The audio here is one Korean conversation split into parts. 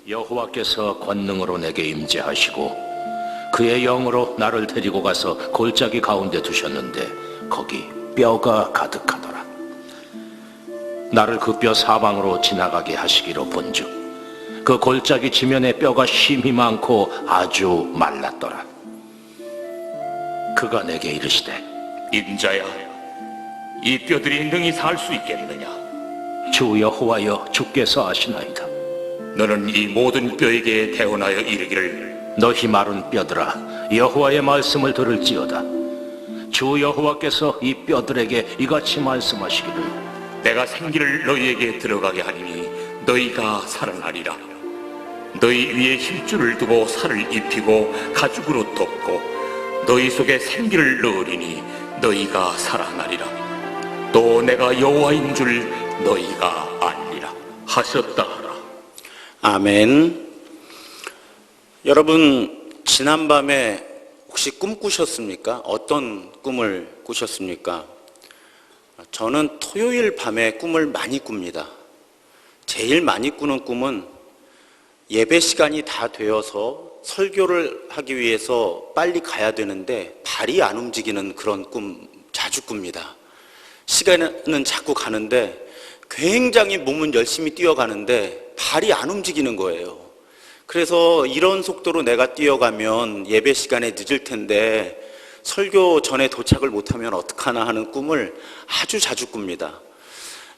여호와께서 권능으로 내게 임재하시고 그의 영으로 나를 데리고 가서 골짜기 가운데 두셨는데 거기 뼈가 가득하더라. 나를 그 뼈 사방으로 지나가게 하시기로 본즉 그 골짜기 지면에 뼈가 심히 많고 아주 말랐더라. 그가 내게 이르시되 인자야, 이 뼈들이 능히 살 수 있겠느냐? 주 여호와여, 주께서 아시나이다. 너는 이 모든 뼈에게 대언하여 이르기를 너희 마른 뼈들아, 여호와의 말씀을 들을지어다. 주 여호와께서 이 뼈들에게 이같이 말씀하시기를 내가 생기를 너희에게 들어가게 하리니 너희가 살아나리라. 너희 위에 힘줄을 두고 살을 입히고 가죽으로 덮고 너희 속에 생기를 넣으리니 너희가 살아나리라. 또 내가 여호와인 줄 너희가 알리라 하셨다 하라. 아멘. 여러분, 지난밤에 혹시 꿈 꾸셨습니까? 어떤 꿈을 꾸셨습니까? 저는 토요일 밤에 꿈을 많이 꿉니다. 제일 많이 꾸는 꿈은 예배 시간이 다 되어서 설교를 하기 위해서 빨리 가야 되는데 발이 안 움직이는 그런 꿈 자주 꿉니다. 시간은 자꾸 가는데 굉장히 몸은 열심히 뛰어가는데 발이 안 움직이는 거예요. 그래서 이런 속도로 내가 뛰어가면 예배 시간에 늦을 텐데 설교 전에 도착을 못하면 어떡하나 하는 꿈을 아주 자주 꿉니다.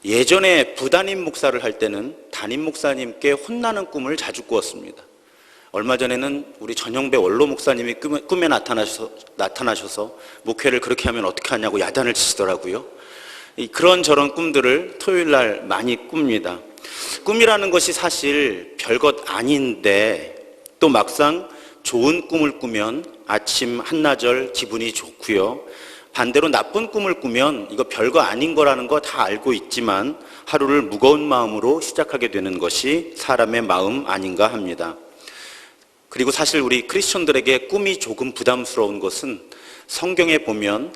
예전에 부담임 목사를 할 때는 담임 목사님께 혼나는 꿈을 자주 꾸었습니다. 얼마 전에는 우리 전영배 원로 목사님이 꿈에 나타나셔서 목회를 그렇게 하면 어떻게 하냐고 야단을 치시더라고요. 그런 저런 꿈들을 토요일 날 많이 꿉니다. 꿈이라는 것이 사실 별것 아닌데 또 막상 좋은 꿈을 꾸면 아침 한나절 기분이 좋고요. 반대로 나쁜 꿈을 꾸면 이거 별거 아닌 거라는 거 다 알고 있지만 하루를 무거운 마음으로 시작하게 되는 것이 사람의 마음 아닌가 합니다. 그리고 사실 우리 크리스천들에게 꿈이 조금 부담스러운 것은 성경에 보면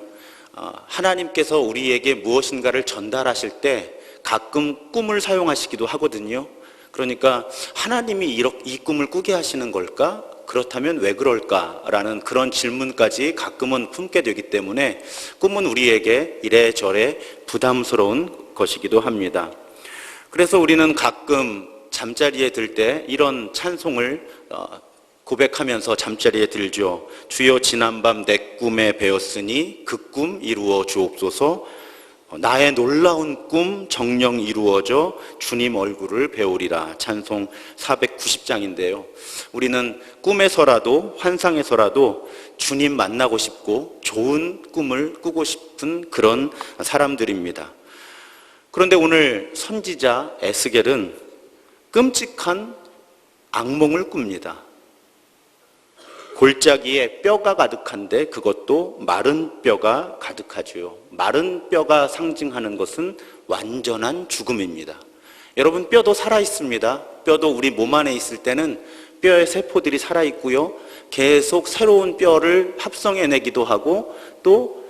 하나님께서 우리에게 무엇인가를 전달하실 때 가끔 꿈을 사용하시기도 하거든요. 그러니까 하나님이 이 꿈을 꾸게 하시는 걸까? 그렇다면 왜 그럴까라는 그런 질문까지 가끔은 품게 되기 때문에 꿈은 우리에게 이래저래 부담스러운 것이기도 합니다. 그래서 우리는 가끔 잠자리에 들 때 이런 찬송을 고백하면서 잠자리에 들죠. 주여 지난밤 내 꿈에 배웠으니 그 꿈 이루어 주옵소서. 나의 놀라운 꿈 정녕 이루어져 주님 얼굴을 배우리라. 찬송 490장인데요. 우리는 꿈에서라도 환상에서라도 주님 만나고 싶고 좋은 꿈을 꾸고 싶은 그런 사람들입니다. 그런데 오늘 선지자 에스겔은 끔찍한 악몽을 꿉니다. 골짜기에 뼈가 가득한데 그것도 마른 뼈가 가득하죠. 마른 뼈가 상징하는 것은 완전한 죽음입니다. 여러분, 뼈도 살아있습니다. 뼈도 우리 몸 안에 있을 때는 뼈의 세포들이 살아있고요. 계속 새로운 뼈를 합성해내기도 하고 또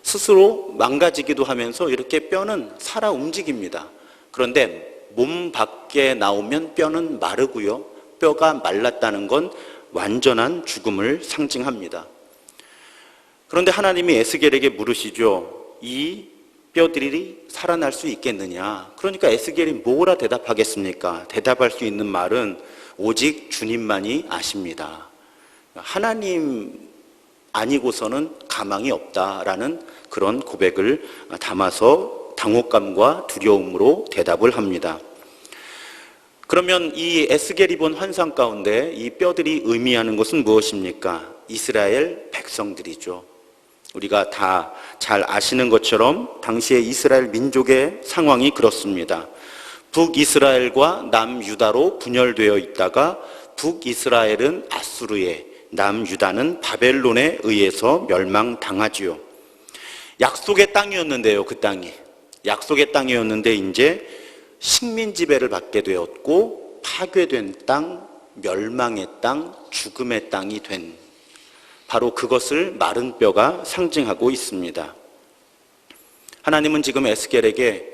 스스로 망가지기도 하면서 이렇게 뼈는 살아 움직입니다. 그런데 몸 밖에 나오면 뼈는 마르고요. 뼈가 말랐다는 건 완전한 죽음을 상징합니다. 그런데 하나님이 에스겔에게 물으시죠. 이 뼈들이 살아날 수 있겠느냐? 그러니까 에스겔이 뭐라 대답하겠습니까? 대답할 수 있는 말은 오직 주님만이 아십니다. 하나님 아니고서는 가망이 없다라는 그런 고백을 담아서 당혹감과 두려움으로 대답을 합니다. 그러면 이 에스겔이 본 환상 가운데 이 뼈들이 의미하는 것은 무엇입니까? 이스라엘 백성들이죠. 우리가 다 잘 아시는 것처럼 당시의 이스라엘 민족의 상황이 그렇습니다. 북이스라엘과 남유다로 분열되어 있다가 북이스라엘은 아수르에, 남유다는 바벨론에 의해서 멸망당하지요. 약속의 땅이었는데요, 그 땅이. 약속의 땅이었는데 이제 식민 지배를 받게 되었고 파괴된 땅, 멸망의 땅, 죽음의 땅이 된 바로 그것을 마른 뼈가 상징하고 있습니다. 하나님은 지금 에스겔에게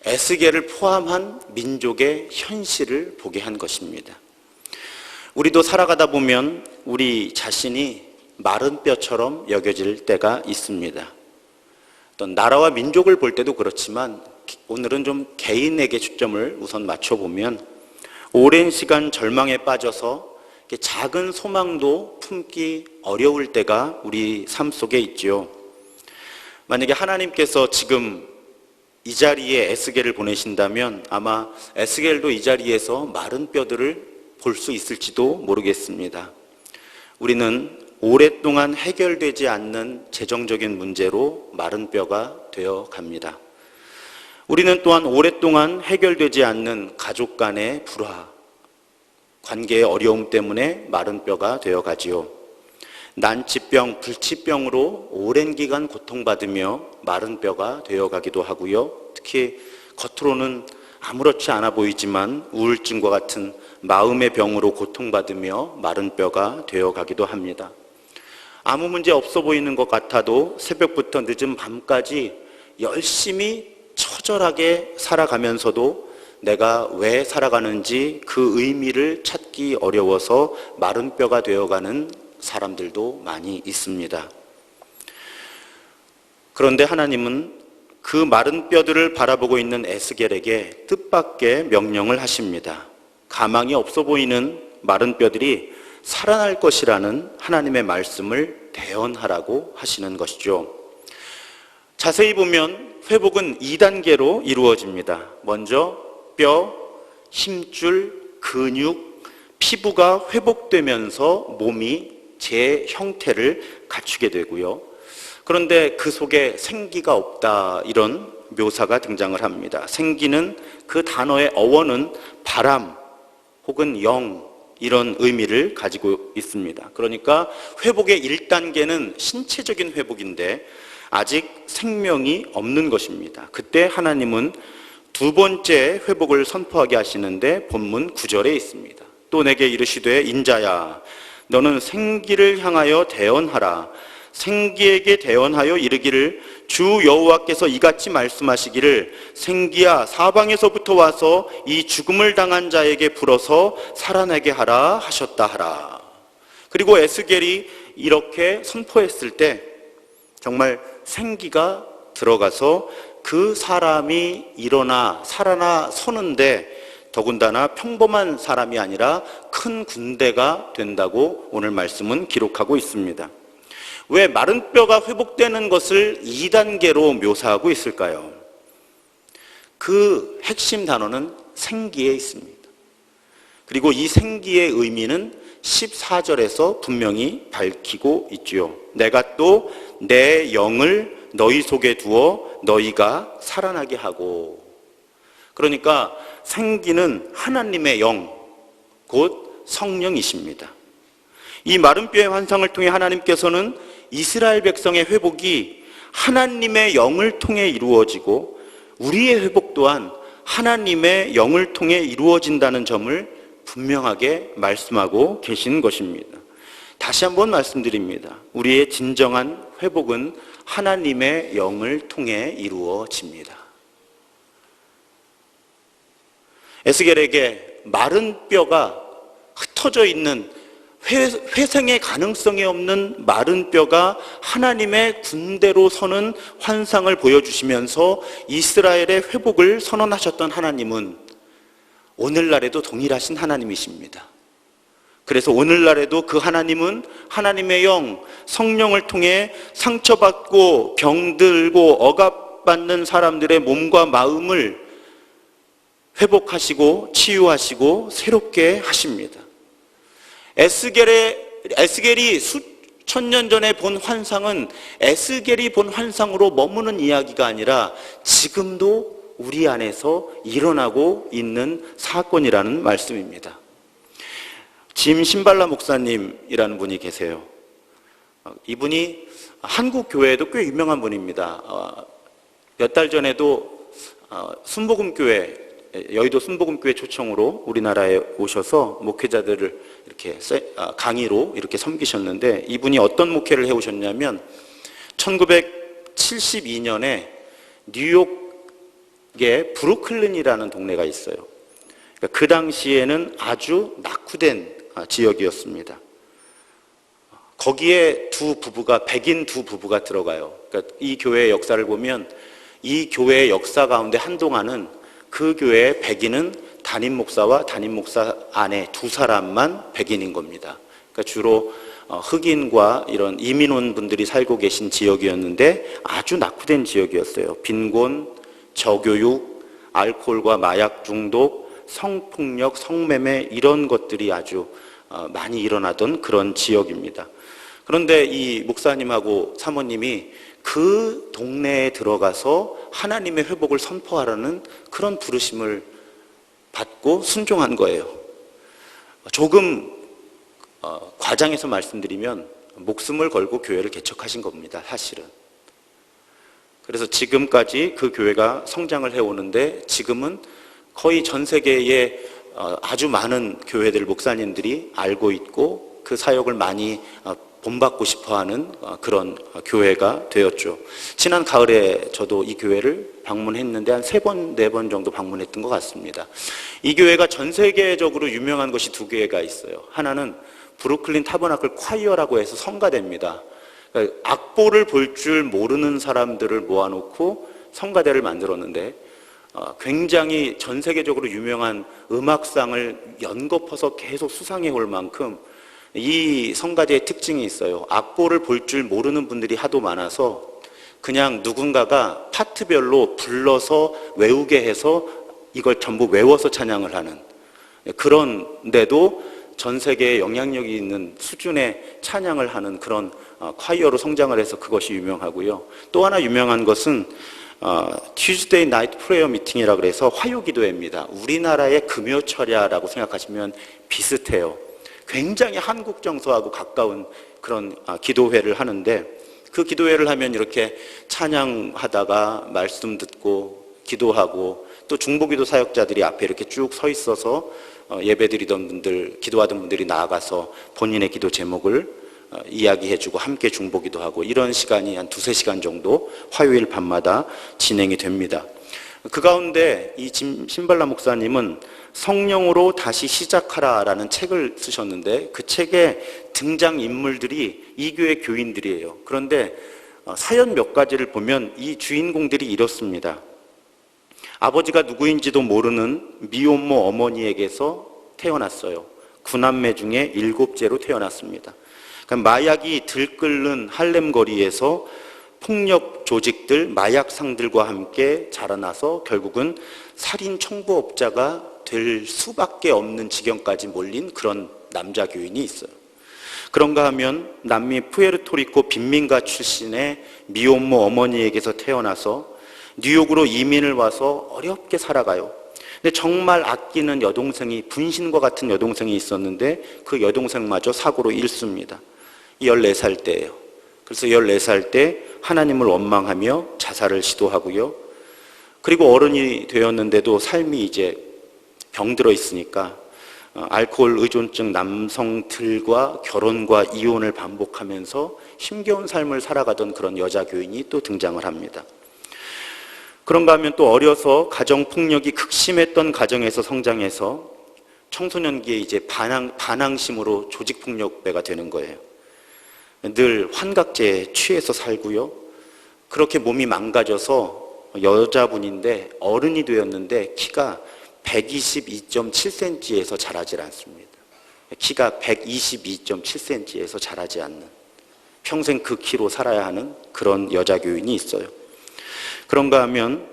에스겔을 포함한 민족의 현실을 보게 한 것입니다. 우리도 살아가다 보면 우리 자신이 마른 뼈처럼 여겨질 때가 있습니다. 어떤 나라와 민족을 볼 때도 그렇지만 오늘은 좀 개인에게 초점을 우선 맞춰보면 오랜 시간 절망에 빠져서 작은 소망도 품기 어려울 때가 우리 삶 속에 있지요. 만약에 하나님께서 지금 이 자리에 에스겔을 보내신다면 아마 에스겔도 이 자리에서 마른 뼈들을 볼 수 있을지도 모르겠습니다. 우리는 오랫동안 해결되지 않는 재정적인 문제로 마른 뼈가 되어 갑니다. 우리는 또한 오랫동안 해결되지 않는 가족 간의 불화, 관계의 어려움 때문에 마른 뼈가 되어 가지요. 난치병, 불치병으로 오랜 기간 고통받으며 마른 뼈가 되어 가기도 하고요. 특히 겉으로는 아무렇지 않아 보이지만 우울증과 같은 마음의 병으로 고통받으며 마른 뼈가 되어 가기도 합니다. 아무 문제 없어 보이는 것 같아도 새벽부터 늦은 밤까지 열심히 처절하게 살아가면서도 내가 왜 살아가는지 그 의미를 찾기 어려워서 마른 뼈가 되어가는 사람들도 많이 있습니다. 그런데 하나님은 그 마른 뼈들을 바라보고 있는 에스겔에게 뜻밖의 명령을 하십니다. 가망이 없어 보이는 마른 뼈들이 살아날 것이라는 하나님의 말씀을 대언하라고 하시는 것이죠. 자세히 보면 회복은 2단계로 이루어집니다. 먼저 뼈, 힘줄, 근육, 피부가 회복되면서 몸이 제 형태를 갖추게 되고요. 그런데 그 속에 생기가 없다, 이런 묘사가 등장을 합니다. 생기는 그 단어의 어원은 바람 혹은 영, 이런 의미를 가지고 있습니다. 그러니까 회복의 1단계는 신체적인 회복인데 아직 생명이 없는 것입니다. 그때 하나님은 두 번째 회복을 선포하게 하시는데 본문 9절에 있습니다. 또 내게 이르시되 인자야 너는 생기를 향하여 대언하라. 생기에게 대언하여 이르기를 주 여호와께서 이같이 말씀하시기를 생기야 사방에서부터 와서 이 죽음을 당한 자에게 불어서 살아나게 하라 하셨다 하라. 그리고 에스겔이 이렇게 선포했을 때 정말 생기가 들어가서 그 사람이 일어나 살아나 서는데 더군다나 평범한 사람이 아니라 큰 군대가 된다고 오늘 말씀은 기록하고 있습니다. 왜 마른 뼈가 회복되는 것을 2단계로 묘사하고 있을까요? 그 핵심 단어는 생기에 있습니다. 그리고 이 생기의 의미는 14절에서 분명히 밝히고 있지요. 내가 또 내 영을 너희 속에 두어 너희가 살아나게 하고. 그러니까 생기는 하나님의 영, 곧 성령이십니다. 이 마른 뼈의 환상을 통해 하나님께서는 이스라엘 백성의 회복이 하나님의 영을 통해 이루어지고 우리의 회복 또한 하나님의 영을 통해 이루어진다는 점을 분명하게 말씀하고 계신 것입니다. 다시 한번 말씀드립니다. 우리의 진정한 회복은 하나님의 영을 통해 이루어집니다. 에스겔에게 마른 뼈가 흩어져 있는 회생의 가능성이 없는 마른 뼈가 하나님의 군대로 서는 환상을 보여주시면서 이스라엘의 회복을 선언하셨던 하나님은 오늘날에도 동일하신 하나님이십니다. 그래서 오늘날에도 그 하나님은 하나님의 영, 성령을 통해 상처받고 병들고 억압받는 사람들의 몸과 마음을 회복하시고 치유하시고 새롭게 하십니다. 에스겔이 수천 년 전에 본 환상은 에스겔이 본 환상으로 머무는 이야기가 아니라 지금도 우리 안에서 일어나고 있는 사건이라는 말씀입니다. 짐 신발라 목사님이라는 분이 계세요. 이분이 한국 교회에도 꽤 유명한 분입니다. 몇 달 전에도 순복음교회, 여의도 순복음교회 초청으로 우리나라에 오셔서 목회자들을 이렇게 강의로 이렇게 섬기셨는데 이분이 어떤 목회를 해오셨냐면 1972년에 뉴욕의 브루클린이라는 동네가 있어요. 그 당시에는 아주 낙후된 지역이었습니다. 거기에 백인 두 부부가 들어가요. 그러니까 이 교회의 역사를 보면 이 교회의 역사 가운데 한동안은 그 교회의 백인은 담임 목사와 담임 목사 아내 두 사람만 백인인 겁니다. 그러니까 주로 흑인과 이런 이민 온 분들이 살고 계신 지역이었는데 아주 낙후된 지역이었어요. 빈곤, 저교육, 알코올과 마약 중독, 성폭력, 성매매 이런 것들이 아주 많이 일어나던 그런 지역입니다. 그런데 이 목사님하고 사모님이 그 동네에 들어가서 하나님의 회복을 선포하라는 그런 부르심을 받고 순종한 거예요. 조금 과장해서 말씀드리면 목숨을 걸고 교회를 개척하신 겁니다, 사실은. 그래서 지금까지 그 교회가 성장을 해오는데 지금은 거의 전 세계에 아주 많은 교회들 목사님들이 알고 있고 그 사역을 많이 본받고 싶어하는 그런 교회가 되었죠. 지난 가을에 저도 이 교회를 방문했는데 한 3번, 4번 정도 방문했던 것 같습니다. 이 교회가 전 세계적으로 유명한 것이 2개가 있어요. 하나는 브루클린 타버나클 콰이어라고 해서 성가대입니다. 그러니까 악보를 볼 줄 모르는 사람들을 모아놓고 성가대를 만들었는데 굉장히 전 세계적으로 유명한 음악상을 연거퍼서 계속 수상해 올 만큼 이 성가대의 특징이 있어요. 악보를 볼 줄 모르는 분들이 하도 많아서 그냥 누군가가 파트별로 불러서 외우게 해서 이걸 전부 외워서 찬양을 하는, 그런데도 전 세계에 영향력이 있는 수준의 찬양을 하는 그런 콰이어로 성장을 해서 그것이 유명하고요. 또 하나 유명한 것은 Tuesday Night Prayer Meeting이라고 해서 화요기도회입니다. 우리나라의 금요철야라고 생각하시면 비슷해요. 굉장히 한국 정서하고 가까운 그런 기도회를 하는데, 그 기도회를 하면 이렇게 찬양하다가 말씀 듣고 기도하고 또 중보기도 사역자들이 앞에 이렇게 쭉 서 있어서 예배드리던 분들, 기도하던 분들이 나아가서 본인의 기도 제목을 이야기해주고 함께 중보기도 하고 이런 시간이 한 2-3시간 정도 화요일 밤마다 진행이 됩니다. 그 가운데 이 신발라 목사님은 성령으로 다시 시작하라라는 책을 쓰셨는데 그 책의 등장인물들이 이 교회 교인들이에요. 그런데 사연 몇 가지를 보면 이 주인공들이 이렇습니다. 아버지가 누구인지도 모르는 미혼모 어머니에게서 태어났어요. 9남매 중에 7째로 태어났습니다. 그러니까 마약이 들끓는 할렘 거리에서 폭력 조직들, 마약상들과 함께 자라나서 결국은 살인 청부업자가 될 수밖에 없는 지경까지 몰린 그런 남자 교인이 있어요. 그런가 하면 남미 푸에르토리코 빈민가 출신의 미혼모 어머니에게서 태어나서 뉴욕으로 이민을 와서 어렵게 살아가요. 근데 정말 아끼는 여동생이, 분신과 같은 여동생이 있었는데 그 여동생마저 사고로 잃습니다. 14살 때예요. 그래서 14살 때 하나님을 원망하며 자살을 시도하고요. 그리고 어른이 되었는데도 삶이 이제 병들어 있으니까 알코올 의존증 남성들과 결혼과 이혼을 반복하면서 힘겨운 삶을 살아가던 그런 여자 교인이 또 등장을 합니다. 그런가 하면 또 어려서 가정폭력이 극심했던 가정에서 성장해서 청소년기에 이제 반항심으로 조직폭력배가 되는 거예요. 늘 환각제에 취해서 살고요. 그렇게 몸이 망가져서 여자분인데 어른이 되었는데 키가 122.7cm에서 자라질 않습니다. 키가 122.7cm에서 자라지 않는, 평생 그 키로 살아야 하는 그런 여자 교인이 있어요. 그런가 하면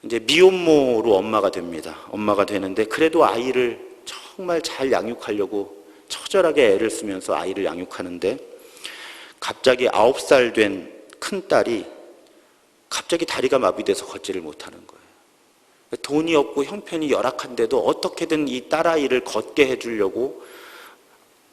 이제 미혼모로 엄마가 됩니다. 엄마가 되는데 그래도 아이를 정말 잘 양육하려고 처절하게 애를 쓰면서 아이를 양육하는데 갑자기 9살 된 큰딸이 갑자기 다리가 마비돼서 걷지를 못하는 거예요. 돈이 없고 형편이 열악한데도 어떻게든 이 딸아이를 걷게 해주려고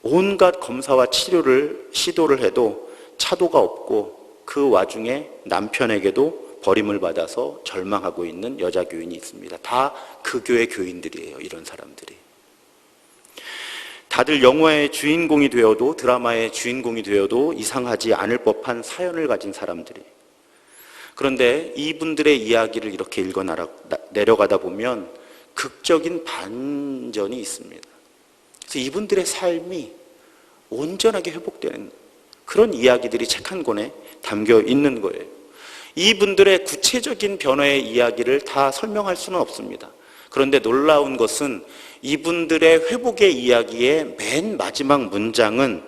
온갖 검사와 치료를 시도를 해도 차도가 없고 그 와중에 남편에게도 버림을 받아서 절망하고 있는 여자 교인이 있습니다. 다 그 교회 교인들이에요. 이런 사람들이. 다들 영화의 주인공이 되어도, 드라마의 주인공이 되어도 이상하지 않을 법한 사연을 가진 사람들이. 그런데 이분들의 이야기를 이렇게 읽어 내려가다 보면 극적인 반전이 있습니다. 그래서 이분들의 삶이 온전하게 회복되는 그런 이야기들이 책 한 권에 담겨 있는 거예요. 이분들의 구체적인 변화의 이야기를 다 설명할 수는 없습니다. 그런데 놀라운 것은 이분들의 회복의 이야기의 맨 마지막 문장은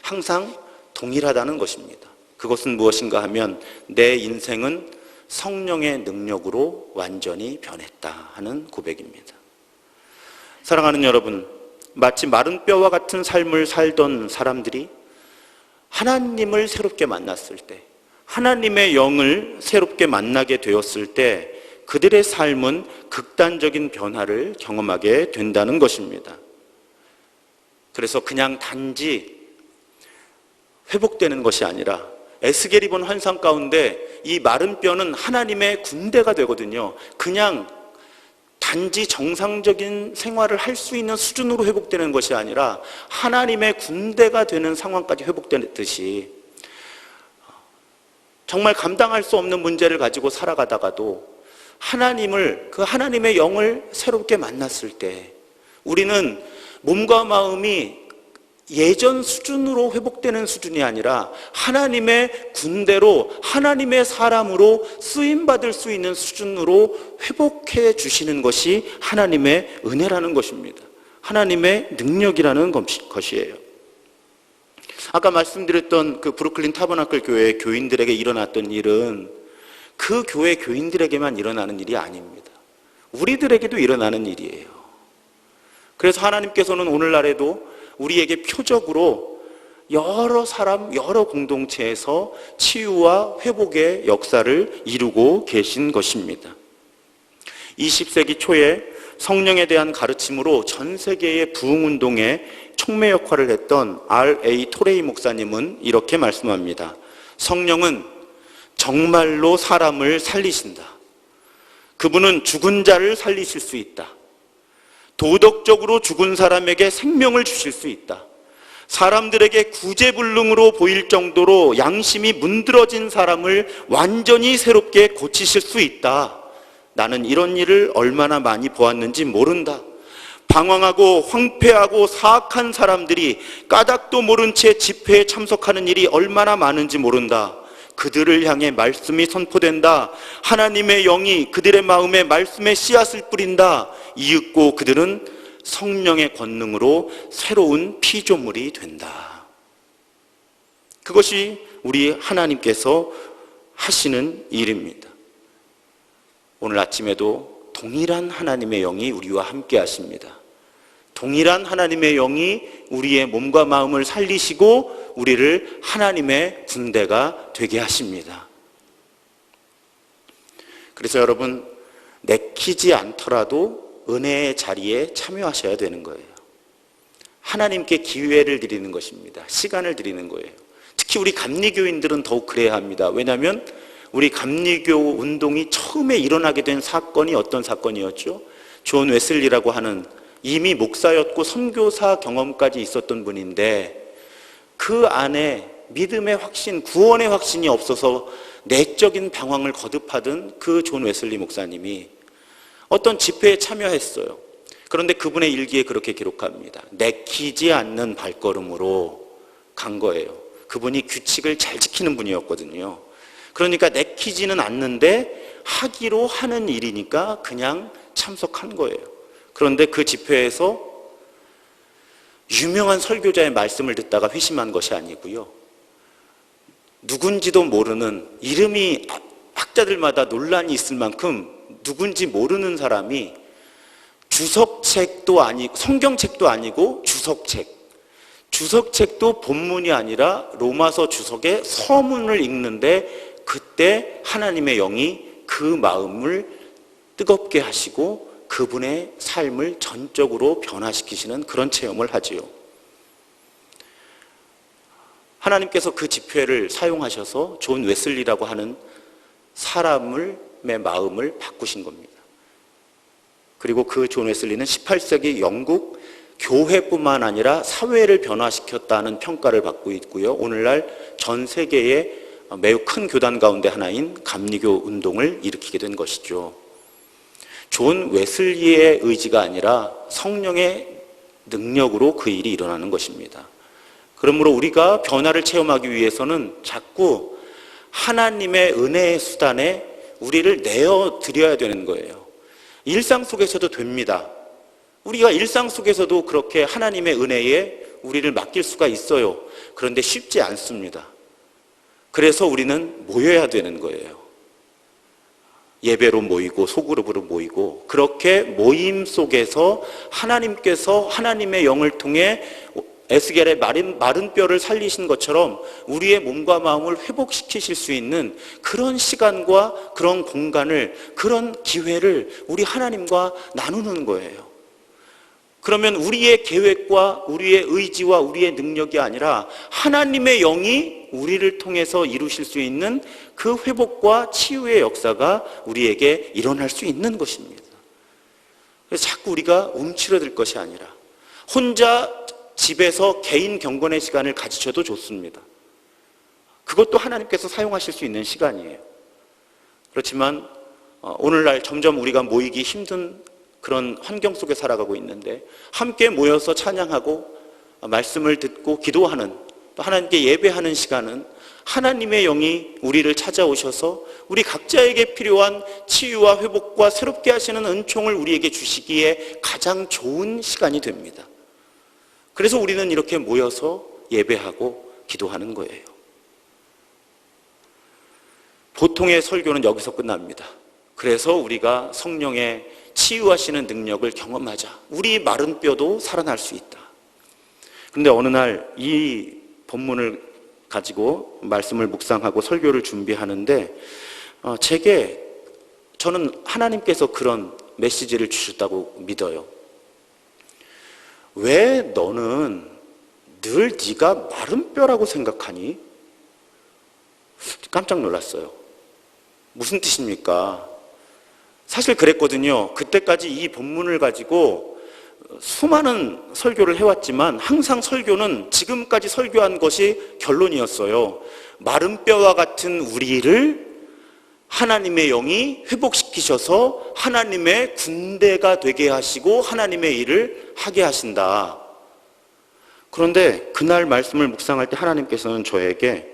항상 동일하다는 것입니다. 그것은 무엇인가 하면 내 인생은 성령의 능력으로 완전히 변했다 하는 고백입니다. 사랑하는 여러분, 마치 마른 뼈와 같은 삶을 살던 사람들이 하나님을 새롭게 만났을 때, 하나님의 영을 새롭게 만나게 되었을 때 그들의 삶은 극단적인 변화를 경험하게 된다는 것입니다. 그래서 그냥 단지 회복되는 것이 아니라 에스겔이 본 환상 가운데 이 마른 뼈는 하나님의 군대가 되거든요. 그냥 단지 정상적인 생활을 할 수 있는 수준으로 회복되는 것이 아니라 하나님의 군대가 되는 상황까지 회복되듯이 정말 감당할 수 없는 문제를 가지고 살아가다가도 그 하나님의 영을 새롭게 만났을 때 우리는 몸과 마음이 예전 수준으로 회복되는 수준이 아니라 하나님의 군대로, 하나님의 사람으로 쓰임받을 수 있는 수준으로 회복해 주시는 것이 하나님의 은혜라는 것입니다. 하나님의 능력이라는 것이에요. 아까 말씀드렸던 그 브루클린 타버나클 교회 교인들에게 일어났던 일은 그 교회 교인들에게만 일어나는 일이 아닙니다. 우리들에게도 일어나는 일이에요. 그래서 하나님께서는 오늘날에도 우리에게 표적으로 여러 사람, 여러 공동체에서 치유와 회복의 역사를 이루고 계신 것입니다. 20세기 초에 성령에 대한 가르침으로 전 세계의 부흥운동에 촉매 역할을 했던 R.A. 토레이 목사님은 이렇게 말씀합니다. 성령은 정말로 사람을 살리신다. 그분은 죽은 자를 살리실 수 있다. 도덕적으로 죽은 사람에게 생명을 주실 수 있다. 사람들에게 구제불능으로 보일 정도로 양심이 문드러진 사람을 완전히 새롭게 고치실 수 있다. 나는 이런 일을 얼마나 많이 보았는지 모른다. 방황하고 황폐하고 사악한 사람들이 까닭도 모른 채 집회에 참석하는 일이 얼마나 많은지 모른다. 그들을 향해 말씀이 선포된다. 하나님의 영이 그들의 마음에 말씀의 씨앗을 뿌린다. 이윽고 그들은 성령의 권능으로 새로운 피조물이 된다. 그것이 우리 하나님께서 하시는 일입니다. 오늘 아침에도 동일한 하나님의 영이 우리와 함께 하십니다. 동일한 하나님의 영이 우리의 몸과 마음을 살리시고 우리를 하나님의 군대가 되게 하십니다. 그래서 여러분, 내키지 않더라도 은혜의 자리에 참여하셔야 되는 거예요. 하나님께 기회를 드리는 것입니다. 시간을 드리는 거예요. 특히 우리 감리교인들은 더욱 그래야 합니다. 왜냐하면 우리 감리교 운동이 처음에 일어나게 된 사건이 어떤 사건이었죠? 존 웨슬리라고 하는 이미 목사였고 선교사 경험까지 있었던 분인데 그 안에 믿음의 확신, 구원의 확신이 없어서 내적인 방황을 거듭하던 그 존 웨슬리 목사님이 어떤 집회에 참여했어요. 그런데 그분의 일기에 그렇게 기록합니다. 내키지 않는 발걸음으로 간 거예요. 그분이 규칙을 잘 지키는 분이었거든요. 그러니까 내키지는 않는데 하기로 하는 일이니까 그냥 참석한 거예요. 그런데 그 집회에서 유명한 설교자의 말씀을 듣다가 회심한 것이 아니고요. 누군지도 모르는, 이름이 학자들마다 논란이 있을 만큼 누군지 모르는 사람이 주석책도 아니고, 성경책도 아니고 주석책도 본문이 아니라 로마서 주석의 서문을 읽는데 그때 하나님의 영이 그 마음을 뜨겁게 하시고 그분의 삶을 전적으로 변화시키시는 그런 체험을 하지요. 하나님께서 그 집회를 사용하셔서 존 웨슬리라고 하는 사람의 마음을 바꾸신 겁니다. 그리고 그 존 웨슬리는 18세기 영국 교회뿐만 아니라 사회를 변화시켰다는 평가를 받고 있고요. 오늘날 전 세계의 매우 큰 교단 가운데 하나인 감리교 운동을 일으키게 된 것이죠. 존 웨슬리의 의지가 아니라 성령의 능력으로 그 일이 일어나는 것입니다. 그러므로 우리가 변화를 체험하기 위해서는 자꾸 하나님의 은혜의 수단에 우리를 내어드려야 되는 거예요. 일상 속에서도 됩니다. 우리가 일상 속에서도 그렇게 하나님의 은혜에 우리를 맡길 수가 있어요. 그런데 쉽지 않습니다. 그래서 우리는 모여야 되는 거예요. 예배로 모이고 소그룹으로 모이고, 그렇게 모임 속에서 하나님께서 하나님의 영을 통해 에스겔의 마른 뼈를 살리신 것처럼 우리의 몸과 마음을 회복시키실 수 있는 그런 시간과 그런 공간을, 그런 기회를 우리 하나님과 나누는 거예요. 그러면 우리의 계획과 우리의 의지와 우리의 능력이 아니라 하나님의 영이 우리를 통해서 이루실 수 있는 그 회복과 치유의 역사가 우리에게 일어날 수 있는 것입니다. 그래서 자꾸 우리가 움츠러들 것이 아니라 혼자 집에서 개인 경건의 시간을 가지셔도 좋습니다. 그것도 하나님께서 사용하실 수 있는 시간이에요. 그렇지만 오늘날 점점 우리가 모이기 힘든 그런 환경 속에 살아가고 있는데, 함께 모여서 찬양하고 말씀을 듣고 기도하는, 또 하나님께 예배하는 시간은 하나님의 영이 우리를 찾아오셔서 우리 각자에게 필요한 치유와 회복과 새롭게 하시는 은총을 우리에게 주시기에 가장 좋은 시간이 됩니다. 그래서 우리는 이렇게 모여서 예배하고 기도하는 거예요. 보통의 설교는 여기서 끝납니다. 그래서 우리가 성령의 치유하시는 능력을 경험하자. 우리 마른 뼈도 살아날 수 있다. 그런데 어느 날 이 본문을 가지고 말씀을 묵상하고 설교를 준비하는데 제게, 저는 하나님께서 그런 메시지를 주셨다고 믿어요. 왜 너는 늘 네가 마른 뼈라고 생각하니? 깜짝 놀랐어요. 무슨 뜻입니까? 사실 그랬거든요. 그때까지 이 본문을 가지고 수많은 설교를 해왔지만 항상 설교는 지금까지 설교한 것이 결론이었어요. 마른 뼈와 같은 우리를 하나님의 영이 회복시키셔서 하나님의 군대가 되게 하시고 하나님의 일을 하게 하신다. 그런데 그날 말씀을 묵상할 때 하나님께서는 저에게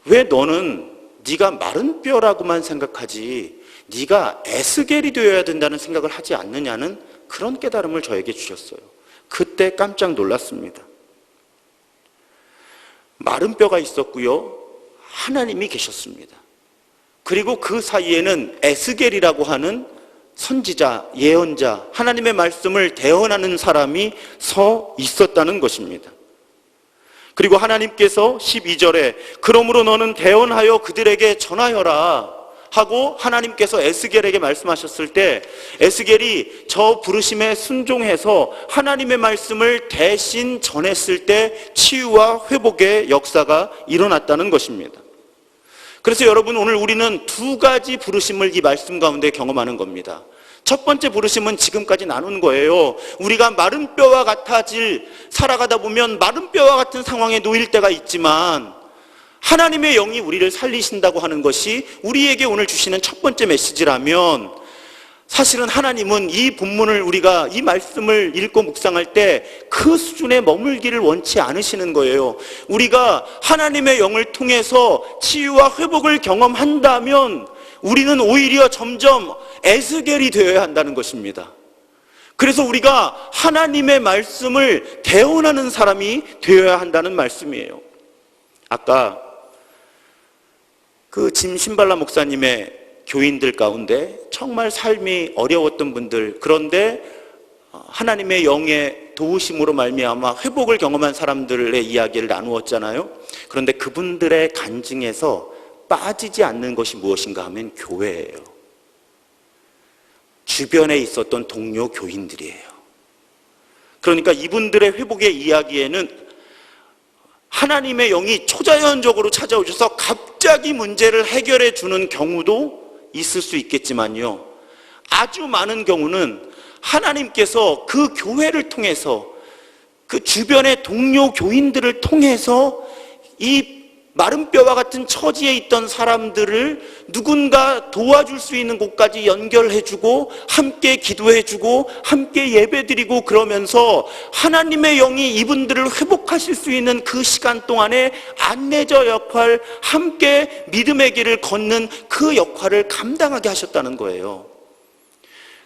왜 너는 네가 마른 뼈라고만 생각하지 네가 에스겔이 되어야 된다는 생각을 하지 않느냐는 그런 깨달음을 저에게 주셨어요. 그때 깜짝 놀랐습니다. 마른 뼈가 있었고요, 하나님이 계셨습니다. 그리고 그 사이에는 에스겔이라고 하는 선지자, 예언자, 하나님의 말씀을 대언하는 사람이 서 있었다는 것입니다. 그리고 하나님께서 12절에 그러므로 너는 대언하여 그들에게 전하여라 하고 하나님께서 에스겔에게 말씀하셨을 때 에스겔이 저 부르심에 순종해서 하나님의 말씀을 대신 전했을 때 치유와 회복의 역사가 일어났다는 것입니다. 그래서 여러분, 오늘 우리는 두 가지 부르심을 이 말씀 가운데 경험하는 겁니다. 첫 번째 부르심은 지금까지 나눈 거예요. 우리가 마른 뼈와 살아가다 보면 마른 뼈와 같은 상황에 놓일 때가 있지만 하나님의 영이 우리를 살리신다고 하는 것이 우리에게 오늘 주시는 첫 번째 메시지라면, 사실은 하나님은 이 본문을 우리가 이 말씀을 읽고 묵상할 때 그 수준에 머물기를 원치 않으시는 거예요. 우리가 하나님의 영을 통해서 치유와 회복을 경험한다면 우리는 오히려 점점 에스겔이 되어야 한다는 것입니다. 그래서 우리가 하나님의 말씀을 대언하는 사람이 되어야 한다는 말씀이에요. 아까 그 짐 신발라 목사님의 교인들 가운데 정말 삶이 어려웠던 분들, 그런데 하나님의 영의 도우심으로 말미암아 회복을 경험한 사람들의 이야기를 나누었잖아요. 그런데 그분들의 간증에서 빠지지 않는 것이 무엇인가 하면 교회예요. 주변에 있었던 동료 교인들이에요. 그러니까 이분들의 회복의 이야기에는 하나님의 영이 초자연적으로 찾아오셔서 갑자기 문제를 해결해 주는 경우도 있을 수 있겠지만요, 아주 많은 경우는 하나님께서 그 교회를 통해서 그 주변의 동료 교인들을 통해서 이 마른 뼈와 같은 처지에 있던 사람들을 누군가 도와줄 수 있는 곳까지 연결해주고 함께 기도해주고 함께 예배드리고 그러면서 하나님의 영이 이분들을 회복하실 수 있는 그 시간 동안에 안내자 역할, 함께 믿음의 길을 걷는 그 역할을 감당하게 하셨다는 거예요.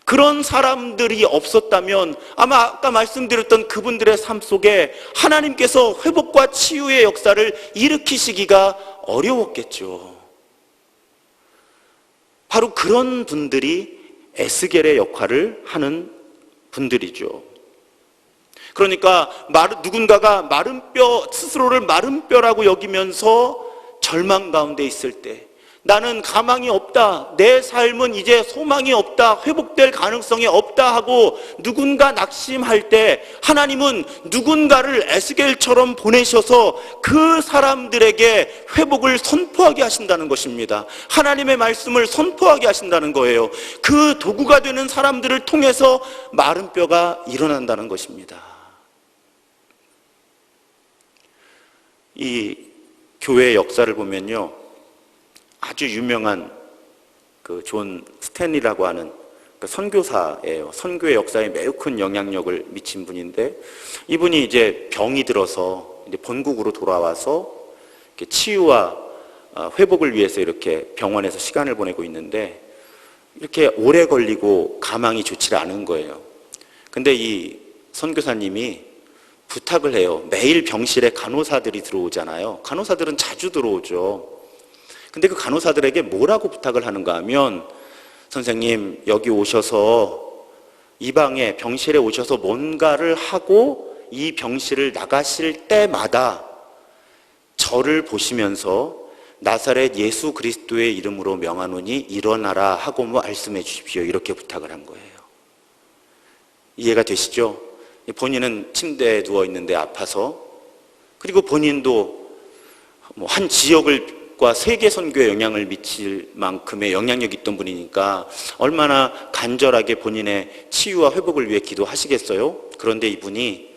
그런 사람들이 없었다면 아마 아까 말씀드렸던 그분들의 삶 속에 하나님께서 회복과 치유의 역사를 일으키시기가 어려웠겠죠. 바로 그런 분들이 에스겔의 역할을 하는 분들이죠. 그러니까 누군가가 마른 뼈, 스스로를 마른 뼈라고 여기면서 절망 가운데 있을 때, 나는 가망이 없다, 내 삶은 이제 소망이 없다, 회복될 가능성이 없다 하고 누군가 낙심할 때 하나님은 누군가를 에스겔처럼 보내셔서 그 사람들에게 회복을 선포하게 하신다는 것입니다. 하나님의 말씀을 선포하게 하신다는 거예요. 그 도구가 되는 사람들을 통해서 마른 뼈가 일어난다는 것입니다. 이 교회의 역사를 보면요, 아주 유명한 그 존 스탠리라고 하는 그 선교사예요. 선교의 역사에 매우 큰 영향력을 미친 분인데, 이분이 이제 병이 들어서 이제 본국으로 돌아와서 이렇게 치유와 회복을 위해서 이렇게 병원에서 시간을 보내고 있는데, 이렇게 오래 걸리고 가망이 좋지 않은 거예요. 근데 이 선교사님이 부탁을 해요. 매일 병실에 간호사들이 들어오잖아요. 간호사들은 자주 들어오죠. 근데 그 간호사들에게 뭐라고 부탁을 하는가 하면, 선생님 여기 오셔서 이 방에 병실에 오셔서 뭔가를 하고 이 병실을 나가실 때마다 저를 보시면서 나사렛 예수 그리스도의 이름으로 명하노니 일어나라 하고 말씀해 주십시오, 이렇게 부탁을 한 거예요. 이해가 되시죠? 본인은 침대에 누워 있는데 아파서, 그리고 본인도 한 지역을 세계 선교에 영향을 미칠 만큼의 영향력이 있던 분이니까 얼마나 간절하게 본인의 치유와 회복을 위해 기도하시겠어요? 그런데 이분이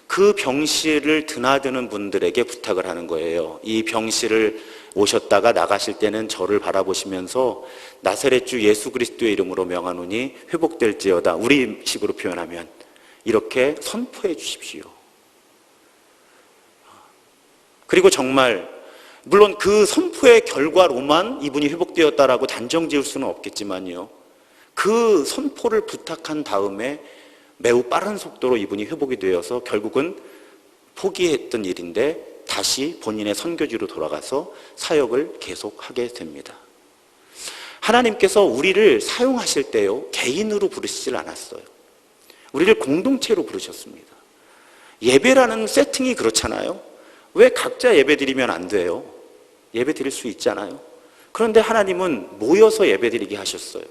그 병실을 드나드는 분들에게 부탁을 하는 거예요. 이 병실을 오셨다가 나가실 때는 저를 바라보시면서 나사렛 주 예수 그리스도의 이름으로 명하노니 회복될지어다, 우리식으로 표현하면 이렇게 선포해 주십시오. 그리고 정말 물론 그 선포의 결과로만 이분이 회복되었다라고 단정 지을 수는 없겠지만요, 그 선포를 부탁한 다음에 매우 빠른 속도로 이분이 회복이 되어서 결국은 포기했던 일인데 다시 본인의 선교지로 돌아가서 사역을 계속하게 됩니다. 하나님께서 우리를 사용하실 때요, 개인으로 부르시질 않았어요. 우리를 공동체로 부르셨습니다. 예배라는 세팅이 그렇잖아요. 왜 각자 예배 드리면 안 돼요? 예배 드릴 수 있잖아요. 그런데 하나님은 모여서 예배 드리게 하셨어요.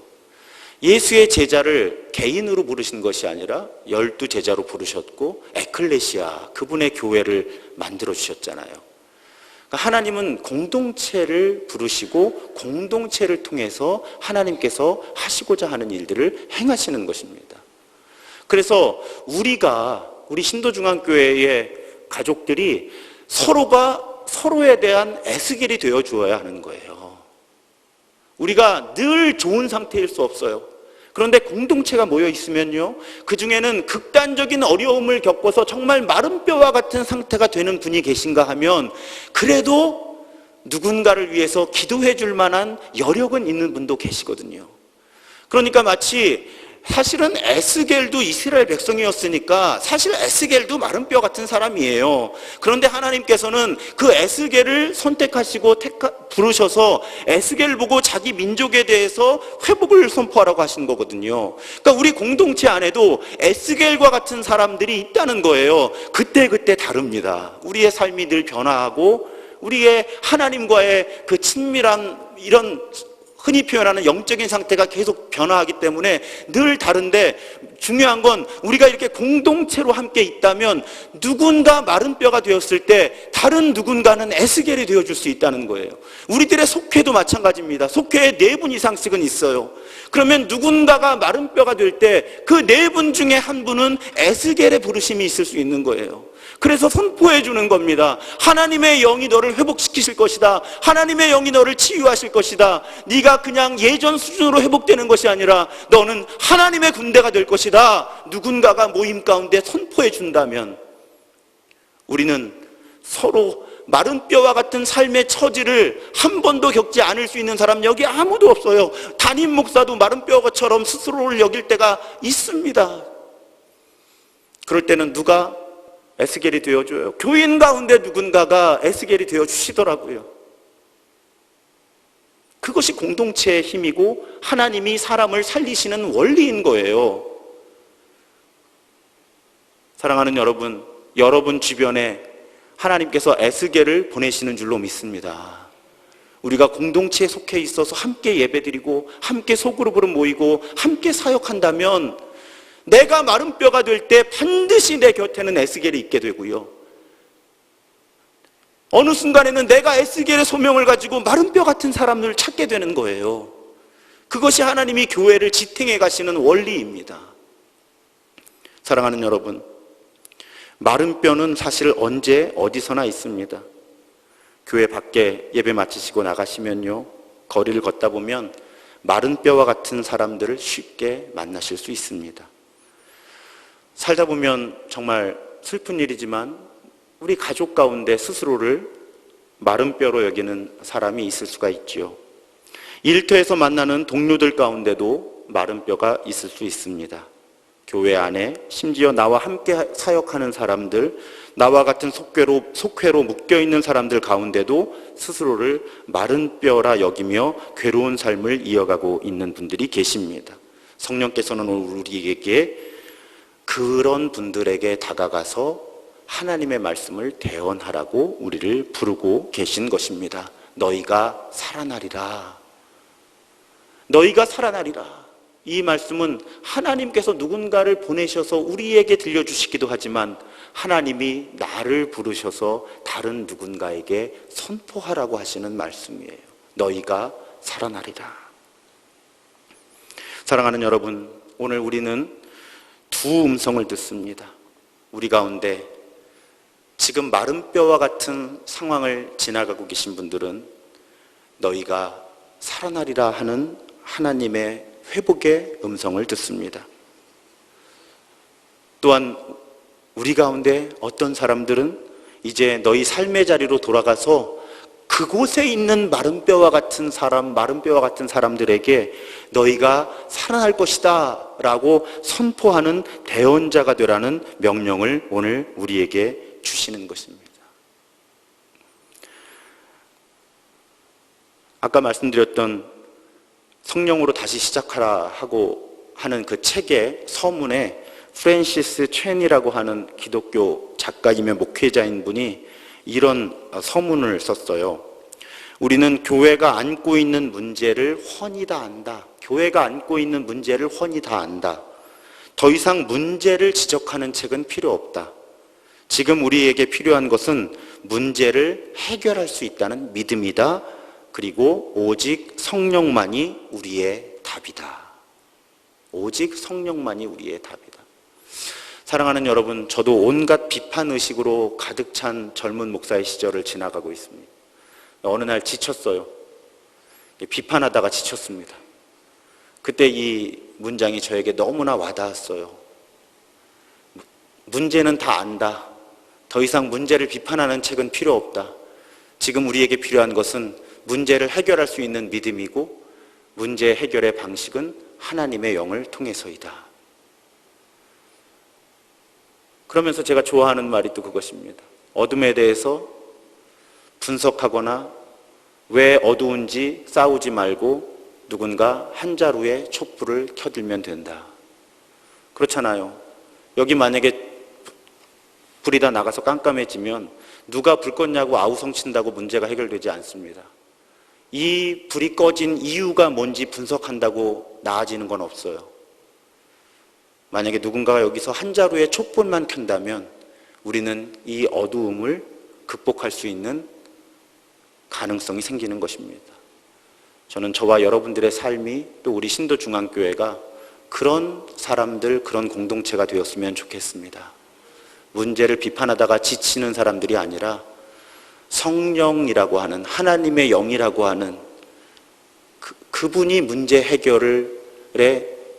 예수의 제자를 개인으로 부르신 것이 아니라 12 제자로 부르셨고 에클레시아, 그분의 교회를 만들어 주셨잖아요. 그러니까 하나님은 공동체를 부르시고 공동체를 통해서 하나님께서 하시고자 하는 일들을 행하시는 것입니다. 그래서 우리 신도중앙교회의 가족들이 서로가 서로에 대한 에스겔이 되어 주어야 하는 거예요. 우리가 늘 좋은 상태일 수 없어요. 그런데 공동체가 모여 있으면요, 그 중에는 극단적인 어려움을 겪어서 정말 마른 뼈와 같은 상태가 되는 분이 계신가 하면 그래도 누군가를 위해서 기도해 줄 만한 여력은 있는 분도 계시거든요. 그러니까 마치 사실은 에스겔도 이스라엘 백성이었으니까 사실 에스겔도 마른 뼈 같은 사람이에요. 그런데 하나님께서는 그 에스겔을 선택하시고 부르셔서 에스겔을 보고 자기 민족에 대해서 회복을 선포하라고 하신 거거든요. 그러니까 우리 공동체 안에도 에스겔과 같은 사람들이 있다는 거예요. 그때그때 다릅니다. 우리의 삶이 늘 변화하고 우리의 하나님과의 그 친밀한 이런 흔히 표현하는 영적인 상태가 계속 변화하기 때문에 늘 다른데, 중요한 건 우리가 이렇게 공동체로 함께 있다면 누군가 마른 뼈가 되었을 때 다른 누군가는 에스겔이 되어줄 수 있다는 거예요. 우리들의 속회도 마찬가지입니다. 속회에 4분 이상씩은 있어요. 그러면 누군가가 마른 뼈가 될 때 그 네 분 중에 한 분은 에스겔의 부르심이 있을 수 있는 거예요. 그래서 선포해 주는 겁니다. 하나님의 영이 너를 회복시키실 것이다. 하나님의 영이 너를 치유하실 것이다. 네가 그냥 예전 수준으로 회복되는 것이 아니라 너는 하나님의 군대가 될 것이다. 누군가가 모임 가운데 선포해 준다면 우리는 서로 마른 뼈와 같은 삶의 처지를 한 번도 겪지 않을 수 있는 사람 여기 아무도 없어요. 담임 목사도 마른 뼈처럼 스스로를 여길 때가 있습니다. 그럴 때는 누가 에스겔이 되어줘요. 교인 가운데 누군가가 에스겔이 되어주시더라고요. 그것이 공동체의 힘이고 하나님이 사람을 살리시는 원리인 거예요. 사랑하는 여러분, 여러분 주변에 하나님께서 에스겔을 보내시는 줄로 믿습니다. 우리가 공동체에 속해 있어서 함께 예배드리고 함께 소그룹으로 모이고 함께 사역한다면 내가 마른 뼈가 될 때 반드시 내 곁에는 에스겔이 있게 되고요. 어느 순간에는 내가 에스겔의 소명을 가지고 마른 뼈 같은 사람을 찾게 되는 거예요. 그것이 하나님이 교회를 지탱해 가시는 원리입니다. 사랑하는 여러분, 마른 뼈는 사실 언제 어디서나 있습니다. 교회 밖에 예배 마치시고 나가시면요, 거리를 걷다 보면 마른 뼈와 같은 사람들을 쉽게 만나실 수 있습니다. 살다 보면 정말 슬픈 일이지만 우리 가족 가운데 스스로를 마른 뼈로 여기는 사람이 있을 수가 있지요. 일터에서 만나는 동료들 가운데도 마른 뼈가 있을 수 있습니다. 교회 안에 심지어 나와 함께 사역하는 사람들, 나와 같은 속회로 묶여있는 사람들 가운데도 스스로를 마른 뼈라 여기며 괴로운 삶을 이어가고 있는 분들이 계십니다. 성령께서는 우리에게 그런 분들에게 다가가서 하나님의 말씀을 대언하라고 우리를 부르고 계신 것입니다. 너희가 살아나리라. 너희가 살아나리라. 이 말씀은 하나님께서 누군가를 보내셔서 우리에게 들려주시기도 하지만 하나님이 나를 부르셔서 다른 누군가에게 선포하라고 하시는 말씀이에요. 너희가 살아나리라. 사랑하는 여러분, 오늘 우리는 두 음성을 듣습니다. 우리 가운데 지금 마른 뼈와 같은 상황을 지나가고 계신 분들은 너희가 살아나리라 하는 하나님의 회복의 음성을 듣습니다. 또한 우리 가운데 어떤 사람들은 이제 너희 삶의 자리로 돌아가서 그곳에 있는 마른 뼈와 같은 사람들에게 너희가 살아날 것이다 라고 선포하는 대언자가 되라는 명령을 오늘 우리에게 주시는 것입니다. 아까 말씀드렸던 성령으로 다시 시작하라 하고 하는 그 책의 서문에 프랜시스 첸이라고 하는 기독교 작가이며 목회자인 분이 이런 서문을 썼어요. 우리는 교회가 안고 있는 문제를 훤히 다 안다. 교회가 안고 있는 문제를 훤히 다 안다. 더 이상 문제를 지적하는 책은 필요 없다. 지금 우리에게 필요한 것은 문제를 해결할 수 있다는 믿음이다. 그리고 오직 성령만이 우리의 답이다. 오직 성령만이 우리의 답이다. 사랑하는 여러분, 저도 온갖 비판의식으로 가득 찬 젊은 목사의 시절을 지나가고 있습니다. 어느 날 지쳤어요. 비판하다가 지쳤습니다. 그때 이 문장이 저에게 너무나 와닿았어요. 문제는 다 안다. 더 이상 문제를 비판하는 책은 필요 없다. 지금 우리에게 필요한 것은 문제를 해결할 수 있는 믿음이고 문제 해결의 방식은 하나님의 영을 통해서이다. 그러면서 제가 좋아하는 말이 또 그것입니다. 어둠에 대해서 분석하거나 왜 어두운지 싸우지 말고 누군가 한 자루에 촛불을 켜들면 된다. 그렇잖아요. 여기 만약에 불이 다 나가서 깜깜해지면 누가 불 껐냐고 아우성친다고 문제가 해결되지 않습니다. 이 불이 꺼진 이유가 뭔지 분석한다고 나아지는 건 없어요. 만약에 누군가가 여기서 한 자루에 촛불만 켠다면 우리는 이 어두움을 극복할 수 있는 가능성이 생기는 것입니다. 저는 저와 여러분들의 삶이 또 우리 신도중앙교회가 그런 사람들, 그런 공동체가 되었으면 좋겠습니다. 문제를 비판하다가 지치는 사람들이 아니라 성령이라고 하는, 하나님의 영이라고 하는 그분이 문제 해결의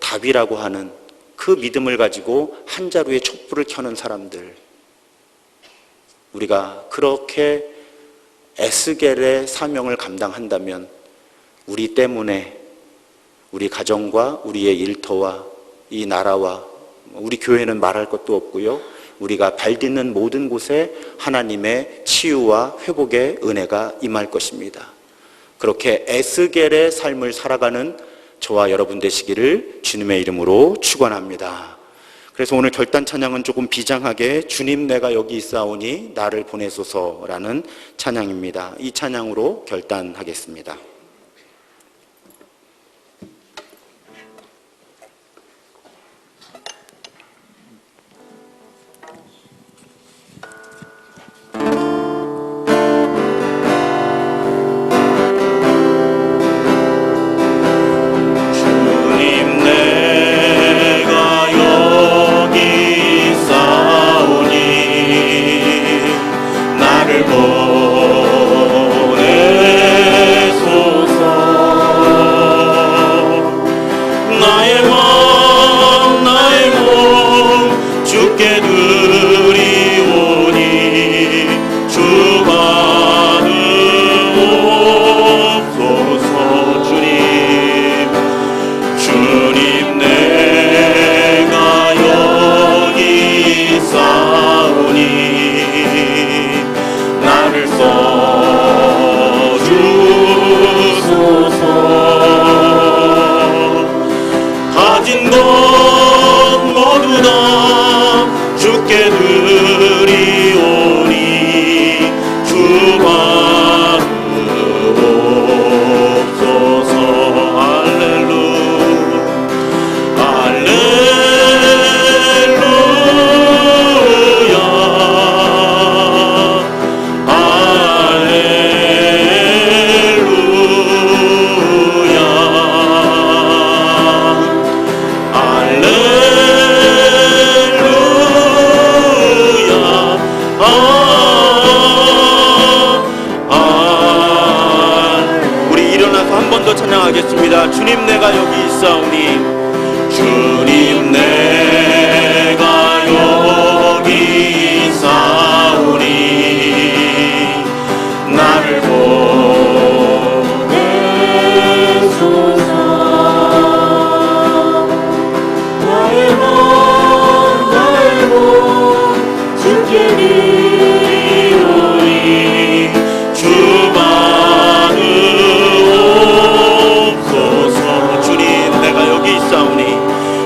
답이라고 하는 그 믿음을 가지고 한 자루의 촛불을 켜는 사람들, 우리가 그렇게 에스겔의 사명을 감당한다면 우리 때문에 우리 가정과 우리의 일터와 이 나라와 우리 교회는 말할 것도 없고요, 우리가 발딛는 모든 곳에 하나님의 치유와 회복의 은혜가 임할 것입니다. 그렇게 에스겔의 삶을 살아가는 저와 여러분 되시기를 주님의 이름으로 축원합니다. 그래서 오늘 결단 찬양은 조금 비장하게 주님 내가 여기 있사오니 나를 보내소서라는 찬양입니다. 이 찬양으로 결단하겠습니다. 주님 내가 여기 있사오니 주님 내가 여기 있사오니 나를 보내소서. 나의 몸 주께 드리오니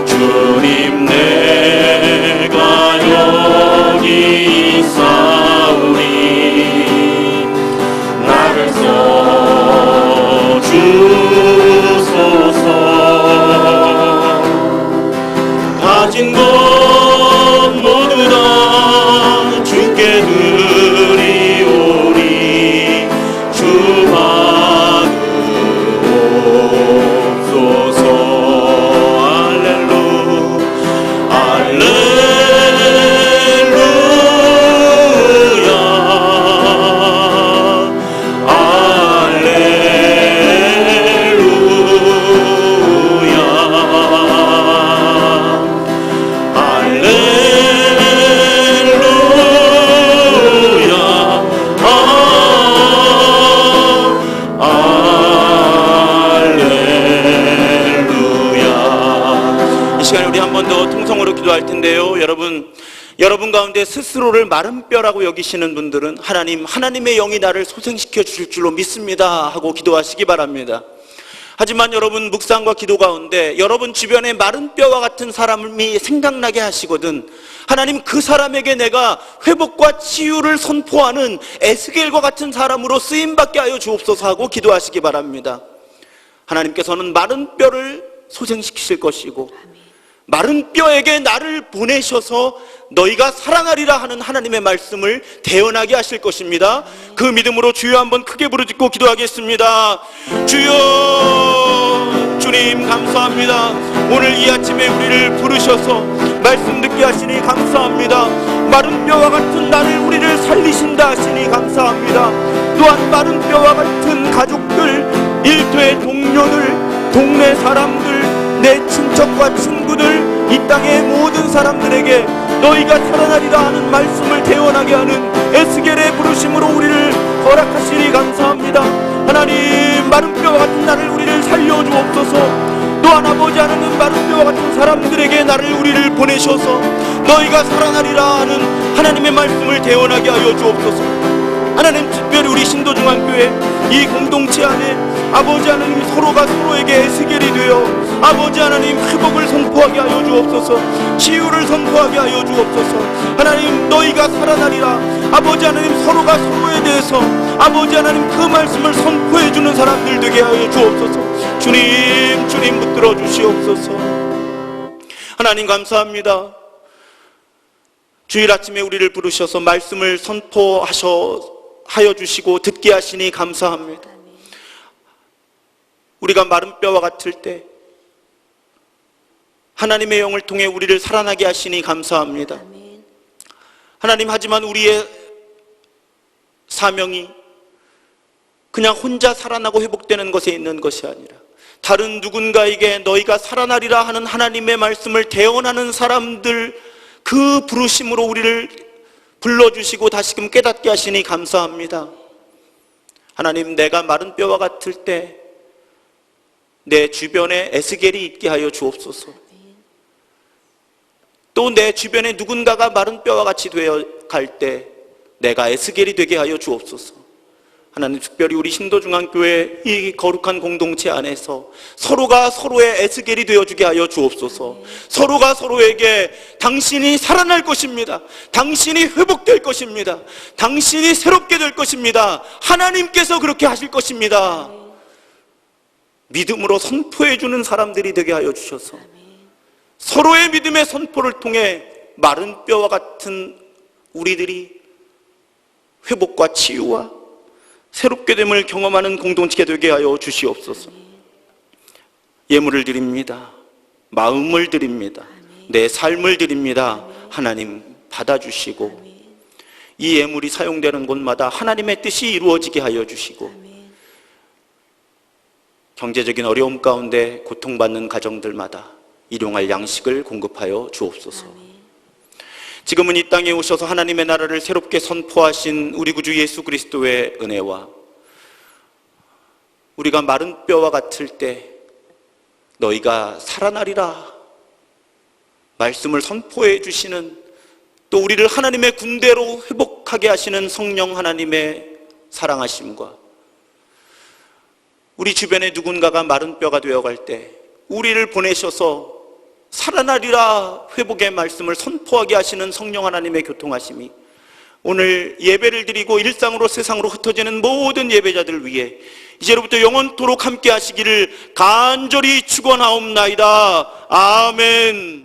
주님 내가 여기 있사오니 나를 써주소서. 가진 것 모두 다 주께 드리오니 주 받으옵소서. 기도할 텐데요. 여러분 가운데 스스로를 마른 뼈라고 여기시는 분들은 하나님의 영이 나를 소생시켜 주실 줄로 믿습니다 하고 기도하시기 바랍니다. 하지만 여러분 묵상과 기도 가운데 여러분 주변에 마른 뼈와 같은 사람이 생각나게 하시거든 하나님 그 사람에게 내가 회복과 치유를 선포하는 에스겔과 같은 사람으로 쓰임받게 하여 주옵소서 하고 기도하시기 바랍니다. 하나님께서는 마른 뼈를 소생시키실 것이고 마른 뼈에게 나를 보내셔서 너희가 살아나리라 하는 하나님의 말씀을 대언하게 하실 것입니다. 그 믿음으로 주여 한번 크게 부르짖고 기도하겠습니다. 주여, 주님 감사합니다. 오늘 이 아침에 우리를 부르셔서 말씀 듣게 하시니 감사합니다. 마른 뼈와 같은 나를 우리를 살리신다 하시니 감사합니다. 또한 마른 뼈와 같은 가족들, 일터의 동료들, 동네 사람들, 내 친척과 친구들, 이 땅의 모든 사람들에게 너희가 살아나리라 하는 말씀을 대언하게 하는 에스겔의 부르심으로 우리를 허락하시니 감사합니다. 하나님, 마른 뼈와 같은 나를 우리를 살려주옵소서. 또한 아버지 하나님, 마른 뼈와 같은 사람들에게 나를 우리를 보내셔서 너희가 살아나리라 하는 하나님의 말씀을 대언하게 하여 주옵소서. 하나님, 특별히 우리 신도중앙교회 이 공동체 안에 아버지 하나님, 서로가 서로에게 에스겔이 되어 아버지 하나님, 회복을 선포하게 하여 주옵소서. 치유를 선포하게 하여 주옵소서. 하나님, 너희가 살아나리라. 아버지 하나님, 서로가 서로에 대해서 아버지 하나님, 그 말씀을 선포해 주는 사람들 되게 하여 주옵소서. 주님, 주님 붙들어 주시옵소서. 하나님 감사합니다. 주일 아침에 우리를 부르셔서 말씀을 하여 주시고 듣게 하시니 감사합니다. 우리가 마른 뼈와 같을 때 하나님의 영을 통해 우리를 살아나게 하시니 감사합니다. 하나님, 하지만 우리의 사명이 그냥 혼자 살아나고 회복되는 것에 있는 것이 아니라 다른 누군가에게 너희가 살아나리라 하는 하나님의 말씀을 대언하는 사람들, 그 부르심으로 우리를 불러주시고 다시금 깨닫게 하시니 감사합니다. 하나님, 내가 마른 뼈와 같을 때 내 주변에 에스겔이 있게 하여 주옵소서. 또 내 주변에 누군가가 마른 뼈와 같이 되어 갈 때 내가 에스겔이 되게 하여 주옵소서. 하나님, 특별히 우리 신도중앙교회 이 거룩한 공동체 안에서 서로가 서로의 에스겔이 되어주게 하여 주옵소서. 서로가 서로에게 당신이 살아날 것입니다, 당신이 회복될 것입니다, 당신이 새롭게 될 것입니다, 하나님께서 그렇게 하실 것입니다, 믿음으로 선포해주는 사람들이 되게 하여 주셔서 서로의 믿음의 선포를 통해 마른 뼈와 같은 우리들이 회복과 치유와 새롭게 됨을 경험하는 공동체가 되게 하여 주시옵소서. 예물을 드립니다. 마음을 드립니다. 내 삶을 드립니다. 하나님, 받아주시고 이 예물이 사용되는 곳마다 하나님의 뜻이 이루어지게 하여 주시고 경제적인 어려움 가운데 고통받는 가정들마다 일용할 양식을 공급하여 주옵소서. 지금은 이 땅에 오셔서 하나님의 나라를 새롭게 선포하신 우리 구주 예수 그리스도의 은혜와 우리가 마른 뼈와 같을 때 너희가 살아나리라 말씀을 선포해 주시는, 또 우리를 하나님의 군대로 회복하게 하시는 성령 하나님의 사랑하심과 우리 주변에 누군가가 마른 뼈가 되어갈 때 우리를 보내셔서 살아나리라 회복의 말씀을 선포하게 하시는 성령 하나님의 교통하심이 오늘 예배를 드리고 일상으로 세상으로 흩어지는 모든 예배자들 위해 이제로부터 영원토록 함께 하시기를 간절히 축원하옵나이다. 아멘.